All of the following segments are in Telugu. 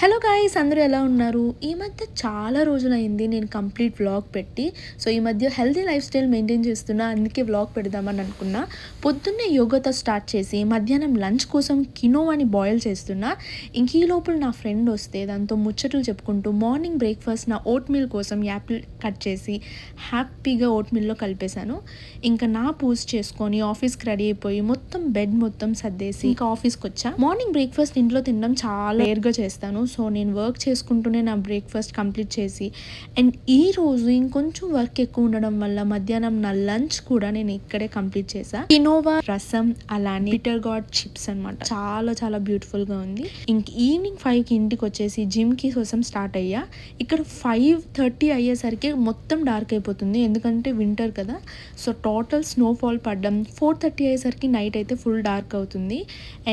హలో గాయ్స్, అందరూ ఎలా ఉన్నారు? ఈ మధ్య చాలా రోజులైంది నేను కంప్లీట్ వ్లాగ్ పెట్టి. సో ఈ మధ్య హెల్తీ లైఫ్ స్టైల్ మెయింటైన్ చేస్తున్నా, అందుకే వ్లాగ్ పెడదామని అనుకున్నా. పొద్దున్నే యోగాతో స్టార్ట్ చేసి మధ్యాహ్నం లంచ్ కోసం కినోవాని బాయిల్ చేస్తున్నా. ఇంక ఈ లోపల నా ఫ్రెండ్ వస్తే దాంతో ముచ్చట్లు చెప్పుకుంటూ మార్నింగ్ బ్రేక్ఫాస్ట్ నా ఓట్ మీల్ కోసం యాపిల్ కట్ చేసి హ్యాపీగా ఓట్ మీల్లో కలిపేశాను. ఇంకా నా పూజ చేసుకొని ఆఫీస్కి రెడీ అయిపోయి మొత్తం బెడ్ మొత్తం సర్దేసి ఇంకా ఆఫీస్కి వచ్చా. మార్నింగ్ బ్రేక్ఫాస్ట్ ఇంట్లో తినడం చాలా రేర్గా చేస్తాను. సో నేను వర్క్ చేసుకుంటూనే నా బ్రేక్ఫాస్ట్ కంప్లీట్ చేసి, అండ్ ఈరోజు ఇంకొంచెం వర్క్ ఎక్కువ ఉండడం వల్ల మధ్యాహ్నం నా లంచ్ కూడా నేను ఇక్కడే కంప్లీట్ చేసా. కినోవా రసం అలానే బిటర్ గార్డ్ చిప్స్ అనమాట. చాలా చాలా బ్యూటిఫుల్గా ఉంది. ఇంక ఈవినింగ్ 5కి ఇంటికి వచ్చేసి జిమ్కి కోసం స్టార్ట్ అయ్యా. ఇక్కడ 5:30 అయ్యేసరికి మొత్తం డార్క్ అయిపోతుంది, ఎందుకంటే వింటర్ కదా. సో టోటల్ స్నోఫాల్ పడ్డం. 4:30 అయ్యేసరికి నైట్ అయితే ఫుల్ డార్క్ అవుతుంది.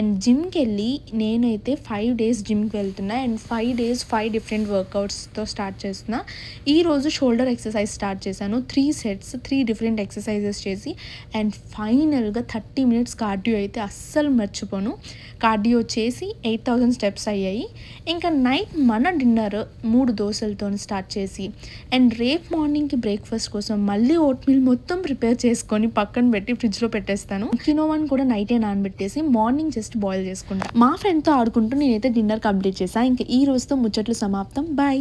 అండ్ జిమ్కి వెళ్ళి నేనైతే 5 days జిమ్కి వెళ్తున్నా. అండ్ 5 days 5 డిఫరెంట్ వర్కౌట్స్తో స్టార్ట్ చేస్తున్నా. ఈరోజు షోల్డర్ ఎక్సర్సైజ్ స్టార్ట్ చేశాను. 3 sets 3 డిఫరెంట్ ఎక్సర్సైజెస్ చేసి, అండ్ ఫైనల్గా 30 minutes కార్డియో అయితే అస్సలు మర్చిపోను. కార్డియో చేసి 8,000 steps అయ్యాయి. ఇంకా నైట్ మన డిన్నర్ 3 దోశలతో స్టార్ట్ చేసి, అండ్ రేపు మార్నింగ్కి బ్రేక్ఫాస్ట్ కోసం మళ్ళీ ఓట్ మీల్ మొత్తం ప్రిపేర్ చేసుకొని పక్కన పెట్టి ఫ్రిడ్జ్లో పెట్టేస్తాను. కినోవాని కూడా నైటే నానబెట్టేసి మార్నింగ్ జస్ట్ బాయిల్ చేసుకుంటాను. మా ఫ్రెండ్తో ఆడుకుంటూ నేనైతే డిన్నర్ కంప్లీట్ చేశాను. ఇంకా ఈ రోజుతో ముచ్చట్లు సమాప్తం. బాయ్.